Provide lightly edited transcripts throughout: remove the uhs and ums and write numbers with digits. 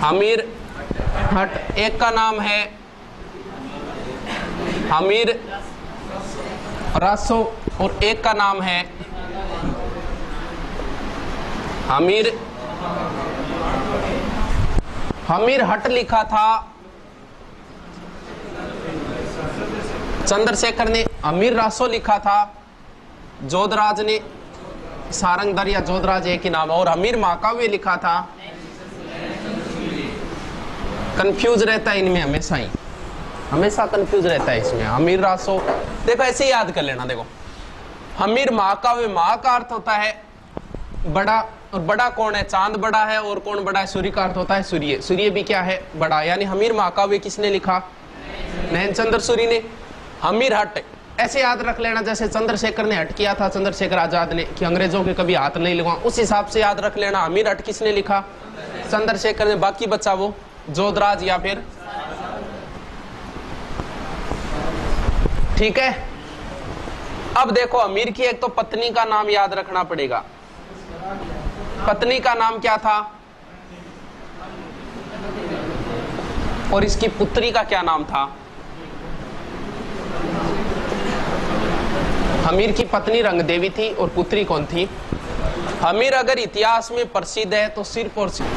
अमीर हट, एक का नाम है अमीर रासो और एक का नाम है अमीर हट लिखा था चंद्रशेखर ने, अमीर रासो लिखा था जोधराज ने, सारंगधर या जोधराज एक ही नाम है, और अमीर महाकाव्य लिखा था। कंफ्यूज रहता है इनमें हमेशा कंफ्यूज रहता है इसमें। अमीर रासो देखो ऐसे ही याद कर लेना। देखो अमीर महाकाव्य, महा का अर्थ होता है बड़ा, और बड़ा कौन है? चांद बड़ा है, और कौन बड़ा है? सूर्य का अर्थ होता है सूर्य, सूर्य भी क्या है? बड़ा। यानी अमीर महाकाव्य किसने लिखा? नैनचंद्र सूरी ने। अमीर हट ऐसे याद रख लेना जैसे चंद्रशेखर ने हट किया था, चंद्रशेखर आजाद ने, कि अंग्रेजों के कभी हाथ नहीं लगवा, उस हिसाब से याद रख लेना। अमीर हट किसने लिखा? चंद्रशेखर ने। बाकी बचा वो जोधराज या फिर, ठीक है। अब देखो अमीर की एक तो पत्नी का नाम याद रखना पड़ेगा। पत्नी का नाम क्या था? और इसकी पुत्री का क्या नाम था? अमीर की पत्नी रंगदेवी थी और पुत्री कौन थी? अमीर अगर इतिहास में प्रसिद्ध है तो सिर्फ और सिर्फ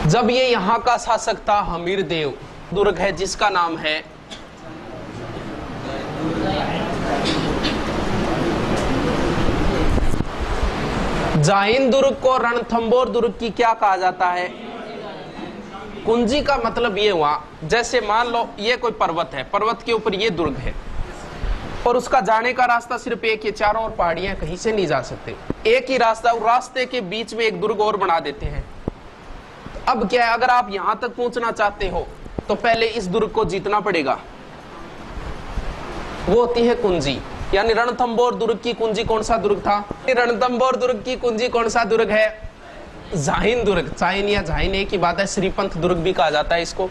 जब ये यहां का शासक था हमीर देव। दुर्ग है जिसका नाम है जाहिन दुर्ग को रणथंबोर दुर्ग की क्या कहा जाता है? कुंजी का मतलब ये हुआ जैसे मान लो ये कोई पर्वत है, पर्वत के ऊपर ये दुर्ग है और उसका जाने का रास्ता सिर्फ एक ही, चारों ओर पहाड़ियां, कहीं से नहीं जा सकते, एक ही रास्ता, और रास्ते के बीच में एक दुर्ग और बना देते हैं। अब क्या है, अगर आप यहां तक पहुंचना चाहते हो तो पहले इस दुर्ग को जीतना पड़ेगा, वो होती है कुंजी। यानी रणथंबोर दुर्ग की कुंजी कौन सा दुर्ग था? रणथंबोर दुर्ग की कुंजी कौन सा दुर्ग है? जाहिन दुर्ग। जाहिन या जाहिन एक ही बात है, श्रीपंथ दुर्ग भी कहा जाता है इसको।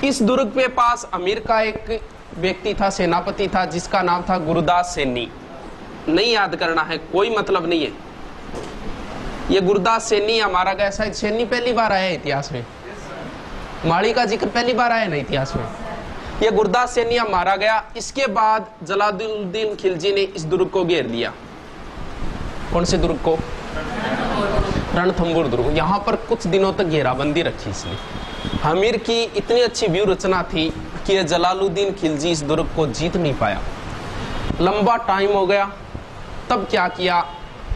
इस दुर्ग के पास अमीर का एक व्यक्ति था, सेनापति था, जिसका नाम था गुरदास सैनी। नहीं याद करना है, कोई मतलब नहीं है। ये गुरदास सैनी हमारा गया, शायद सैनी पहली बार आया इतिहास में, माड़ी का जिक्र पहली बार आया ना इतिहास में। ये गुरदास सैनी मारा गया। इसके बाद जलालुद्दीन खिलजी ने इस दुर्ग को घेर लिया। कौन से दुर्ग को? रणथंबोर दुर्ग। यहाँ पर कुछ दिनों तक घेराबंदी रखी इसने। अमीर की इतनी अच्छी व्यू रचना थी कि जलालुद्दीन खिलजी इस दुर्ग को जीत नहीं पाया। लंबा टाइम हो गया। तब क्या किया?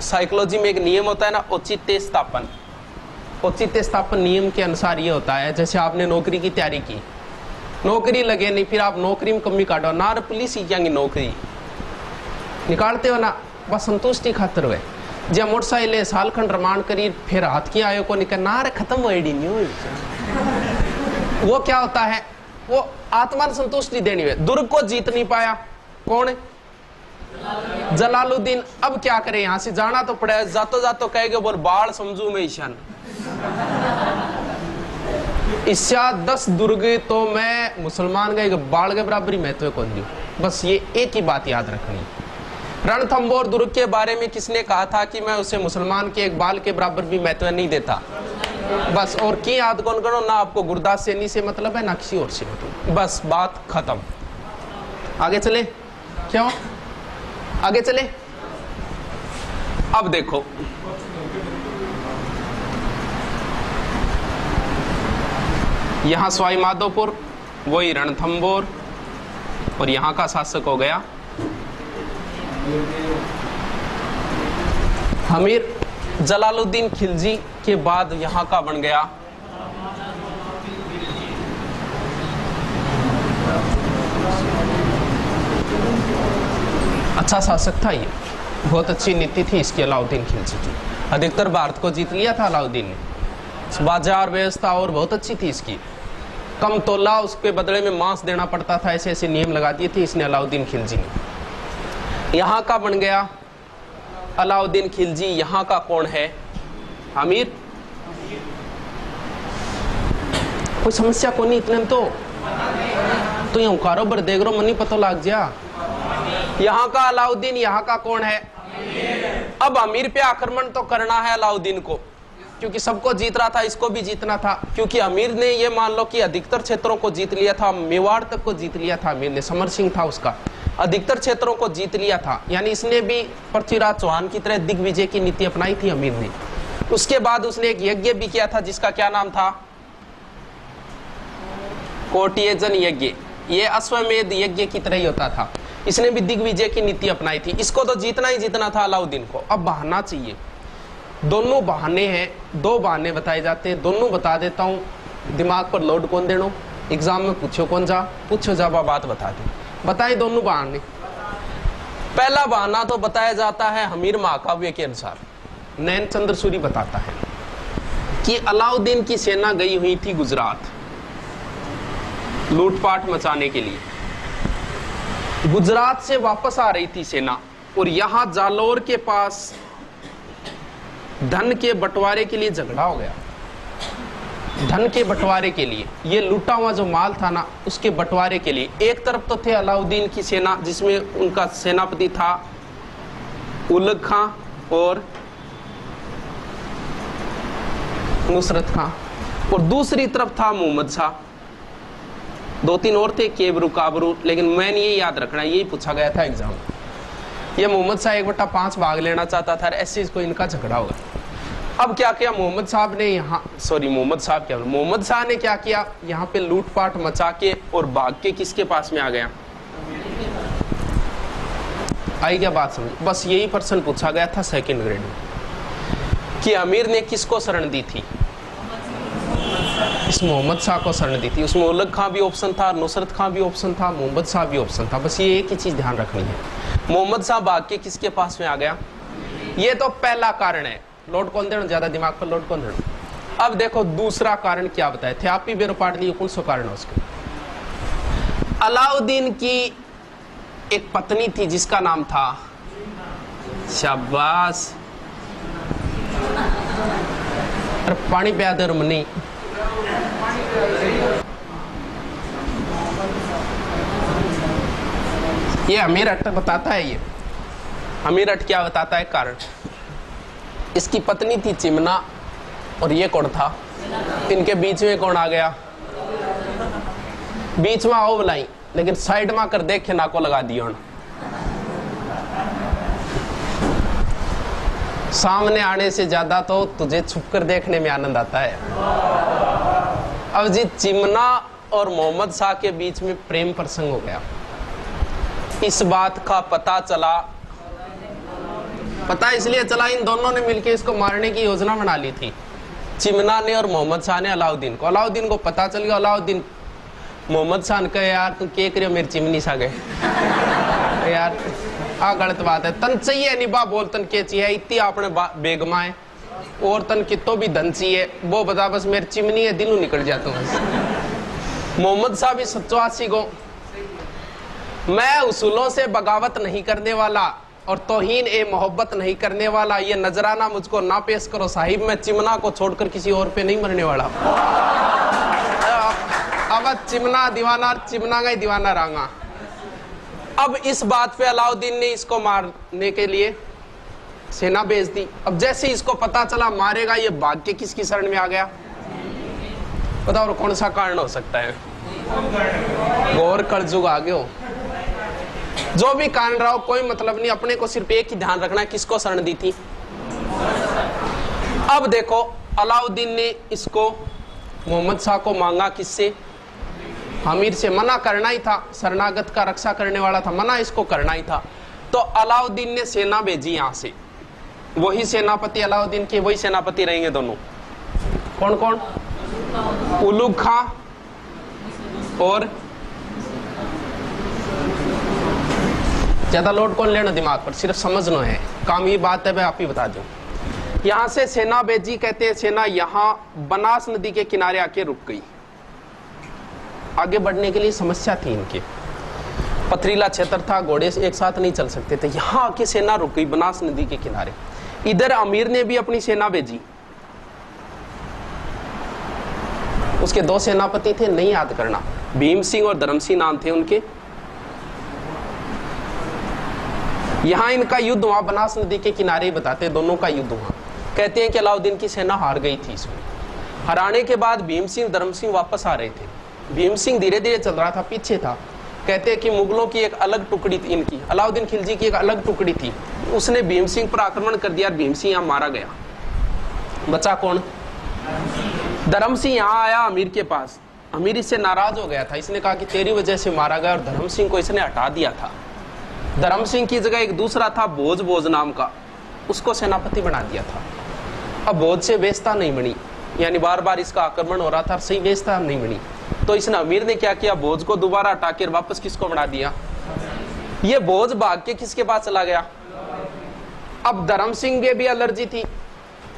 साइकोलॉजी में एक नियम होता है ना, औचित्य स्थापन। औचित्य स्थापन नियम के अनुसार ये होता है, जैसे आपने नौकरी की तैयारी की, नौकरी लगे नहीं, फिर आप नौकरी में कमी काटो ना, पुलिस ही क्या नौकरी निकालते हो ना, बस संतुष्टि खातर हुए। जब मोटरसाइकिल साल खंड रमान करी, फिर हाथ की आयो को निकल ना, खत्म हो नहीं हुई। वो क्या होता है? वो आत्मा संतुष्टि देनी है। दुर्ग को जीत नहीं पाया। कौन? जलालुद्दीन। अब क्या करे, यहां से जाना तो पड़ेगा। जातो जातो कहेगा बोल बाढ़ समझू मैं ईशान, इससे 10 दुर्ग तो मैं मुसलमान गए बाढ़ के बराबरी महत्व कौन दी। बस ये एक ही बात याद रखनी। रणथंबोर दुर्ग के बारे में किसने कहा था कि मैं उसे मुसलमान के एक बाल के बराबर भी महत्व नहीं देता? बस। और की याद कौन करो ना, आपको गुरदास सैनी से मतलब है ना किसी और से मतलब। बस बात खत्म। आगे चले? क्यों आगे चले? अब देखो यहां सवाई माधोपुर, वही रणथंबोर, और यहां का शासक हो गया अमीर। जलालुद्दीन खिलजी के बाद यहां का बन गया अच्छा शासक था ये, बहुत अच्छी नीति थी इसकी अलाउद्दीन खिलजी की। अधिकतर भारत को जीत लिया था अलाउद्दीन ने। बाजार व्यवस्था और बहुत अच्छी थी इसकी। कम तोला उसके बदले में मांस देना पड़ता था, ऐसे ऐसे नियम लगा दिए थे इसने अलाउद्दीन खिलजी ने। यहाँ का बन गया अलाउद्दीन खिलजी। यहाँ का कौन है? अमीर। कोई समस्या को नहीं इतने तो यहाँ कारोबार देख रो, मनी पता लग जा। यहाँ का अलाउद्दीन, यहाँ का कौन है? अब अमीर पे आक्रमण तो करना है अलाउद्दीन को, क्योंकि सबको जीत रहा था, इसको भी जीतना था। क्योंकि अमीर ने ये मान लो कि अधिकतर क्षेत्रों को जीत लिया था, मेवाड़ तक को जीत लिया था अमीर ने, समर सिंह था उसका, अधिकतर क्षेत्रों को जीत लिया था। यानी इसने भी पृथ्वीराज चौहान की तरह दिग्विजय की नीति अपनाई थी अमीर ने। उसके बाद उसने एक यज्ञ भी किया था जिसका क्या नाम था, कोटियजन यज्ञ। ये अश्वमेध यज्ञ की तरह ही होता था। इसने भी दिग्विजय की नीति अपनाई थी। इसको तो जीतना ही जीतना था अलाउद्दीन को। अब बहाना चाहिए, दोनों बहाने हैं, दो बहाने बताए जाते हैं, दोनों बता देता हूं। दिमाग पर लोड कौन देनो, एग्जाम में पूछो कौन जा, पूछो जा बात बता दे। बताए दोनों बहाने। पहला बहाना तो बताया जाता है हमीर महाकाव्य के अनुसार, नैन चंद्र सूरी बताता है कि अलाउद्दीन की सेना गई हुई थी गुजरात लूटपाट मचाने के लिए। गुजरात से वापस आ रही थी सेना और यहां जालौर के पास धन के बंटवारे के लिए झगड़ा हो गया। धन के बंटवारे के लिए, ये लूटा हुआ जो माल था ना, उसके बंटवारे के लिए। एक तरफ तो थे अलाउद्दीन की सेना जिसमें उनका सेनापति था उलग खां और नुसरत खां, और दूसरी तरफ था मोहम्मद शाह। दो तीन और थे, केबरू काबरू, लेकिन मैंने ये याद रखना, यही पूछा गया था एग्जाम। ये मोहम्मद शाह 1/5 भाग लेना चाहता था, ऐसे इसको इनका झगड़ा होगा। अब क्या किया मोहम्मद शाह ने, मोहम्मद शाह ने क्या किया, यहाँ पे लूटपाट मचा के और भाग के किसके पास में आ गया। आई क्या बात समझ। बस यही प्रश्न पूछा गया था सेकंड ग्रेड में कि अमीर ने किसको शरण दी थी, इस मोहम्मद शाह को शरण दी थी। उसमें उलग खां भी ऑप्शन था, नुसरत खां भी ऑप्शन था, मोहम्मद शाह भी ऑप्शन था। बस ये एक ही चीज ध्यान रखनी है, मोहम्मद शाह भाग के किसके पास में आ गया। ये तो पहला कारण है, लोड कौन देना, ज्यादा दिमाग पर लोड कौन देना। अब देखो दूसरा कारण क्या बताए थे आप ही बेरो पाट लिए, कौन सा कारण है उसके। अलाउद्दीन की एक पत्नी थी जिसका नाम था, शाबाश, अरे पानी पिया दे मनी। ये अमीर अट बताता है, ये अमीर अट क्या बताता है कारण। इसकी पत्नी थी चिमना और ये कौन था, इनके बीच में कौन आ गया, बीच में आओ बुलाई, लेकिन साइड में कर देख ना को लगा दियो। सामने आने से ज्यादा तो तुझे छुपकर देखने में आनंद आता है। अब जी चिमना और मोहम्मद शाह के बीच में प्रेम प्रसंग हो गया। इस बात का पता चला, पता इसलिए चला इन दोनों ने मिलकर इसको मारने की योजना बना ली थी, चिमना ने और मोहम्मद शाह ने अलाउद्दीन को। अलाउद्दीन को पता चल गया, अलाउद्दीन मोहम्मद शाह ने कहा यार तू क्या करियो मेरी चिमनी सा गए यार आ गलत बात है, तन चाहिए निभा बोल तन के चाहिए, इतनी आपने बेगमा है और तन कितो भी धन चाहिए वो बता, बस मेरी चिमनी है दिनों निकल जाता हूँ। मोहम्मद शाह भी सच्चासी को, मैं उसूलों से बगावत नहीं करने वाला और तौहीन ए मोहब्बत नहीं करने वाला, ये नजराना मुझको ना पेश करो साहिब, मैं चिमना को छोड़कर किसी और पे नहीं मरने वाला। अब चिमना दीवाना, चिमना का ही दीवाना रहा। अब इस बात पे अलाउद्दीन ने इसको मारने के लिए सेना भेज दी। अब जैसे इसको पता चला मारेगा, ये भाग के किसकी शरण में आ गया, बताओ कौन सा कारण हो सकता है। घोर कलयुग आ गयो, जो भी कारण रहा हो कोई मतलब नहीं, अपने को सिर्फ एक ही ध्यान रखना है किसको शरण दी थी। अब देखो अलाउद्दीन ने इसको मोहम्मद शाह को मांगा किससे, अमीर से। मना करना ही था, शरणागत का रक्षा करने वाला था, मना इसको करना ही था। तो अलाउद्दीन ने सेना भेजी यहां से, वही सेनापति अलाउद्दीन के वही सेनापति रहेंगे दोनों, कौन कौन, उलुग खां और ज्यादा लोड कौन लेना दिमाग पर, सिर्फ समझना है काम, ये बात है मैं आप ही बता दूं। यहां से सेना भेजी, कहते हैं सेना यहां बनास नदी के किनारे आके रुक गई। आगे बढ़ने के लिए समस्या थी इनके, पथरीला क्षेत्र था, घोड़े एक साथ नहीं चल सकते थे। यहां आके सेना रुक गई बनास नदी के किनारे। इधर अमीर ने भी अपनी सेना भेजी, उसके दो सेनापति थे, नहीं याद करना, भीम सिंह और धर्म सिंह नाम थे उनके। यहां इनका युद्ध हुआ, बनास नदी के किनारे ही बताते दोनों का युद्ध हुआ। कहते हैं कि अलाउद्दीन की सेना हार गई थी इसमें। हराने के बाद भीम सिंह धर्म सिंह वापस आ रहे थे। भीम सिंह धीरे धीरे चल रहा था, पीछे था। कहते हैं कि मुगलों की एक अलग टुकड़ी थी, इनकी अलाउद्दीन खिलजी की एक अलग टुकड़ी थी, उसने भीम सिंह पर आक्रमण कर दिया और भीम सिंह यहाँ मारा गया। बचा कौन? धर्म सिंह यहाँ आया अमीर के पास। अमीर इससे नाराज हो गया था, इसने कहा कि तेरी वजह से मारा गया, और धर्म सिंह को इसने हटा दिया था। धर्म सिंह की जगह एक दूसरा था भोज नाम का, उसको सेनापति बना दिया था। अब भोज से बेइज्जती नहीं बनी, यानी बार बार इसका आक्रमण हो रहा था, सही बेइज्जती नहीं बनी, तो इसने अमीर ने क्या किया, भोज को दोबारा हटा कर वापस किसको बना दिया? ये भोज भाग के किसके पास चला गया? अब धर्म सिंह के भी एलर्जी थी,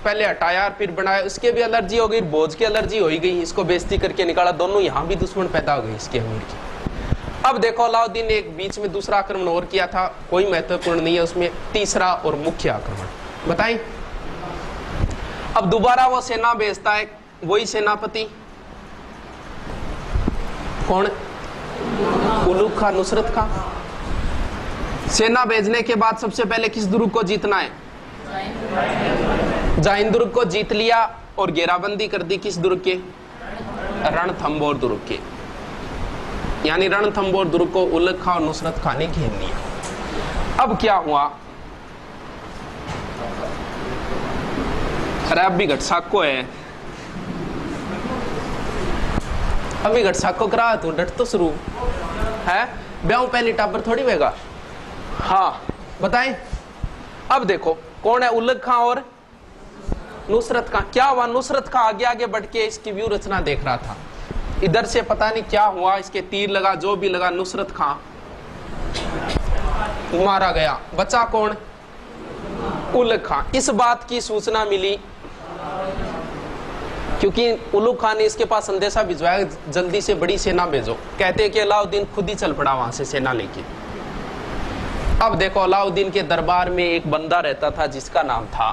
पहले हटाया फिर बनाया, इसके भी एलर्जी हो गई, भोज की एलर्जी हो ही गई, इसको बेइज्जती करके निकाला, दोनों यहाँ भी दुश्मन पैदा हो गए इसके अमीर की। अब देखो अलाउद्दीन ने एक बीच में दूसरा आक्रमण और किया था, कोई महत्वपूर्ण नहीं है उसमें, तीसरा और मुख्य आक्रमण बताएं। अब दोबारा वो सेना भेजता है, वही सेनापति कौन? उलुग खां, नुसरत खां। सेना भेजने के बाद सबसे पहले किस दुर्ग को जीतना है? जाहिन दुर्ग को जीत लिया और घेराबंदी कर दी, किस दुर्ग के? रणथंबोर दुर्ग के। यानी रणथंबोर दुर्ग को उलुग खां और नुसरत खां ने घेर लिया। अब क्या हुआ? अरे अब भी घटसाको है, अभी घटसाको करा तू, डट तो शुरू है, ब्याह पहली टाबर थोड़ी होगा। हाँ बताएं। अब देखो कौन है? उलुग खां और नुसरत खां। क्या हुआ? नुसरत खां आगे आगे बढ़ के इसकी व्यू रचना देख रहा था, इधर से पता नहीं क्या हुआ, इसके तीर लगा, जो भी लगा, नुसरत खां मारा गया। बचा कौन? उलुग खां। इस बात की सूचना मिली क्योंकि उलुग खां ने इसके पास संदेशा भिजवाया, जल्दी से बड़ी सेना भेजो। कहते हैं कि अलाउद्दीन खुद ही चल पड़ा वहां से सेना लेके। अब देखो अलाउद्दीन के दरबार में एक बंदा रहता था जिसका नाम था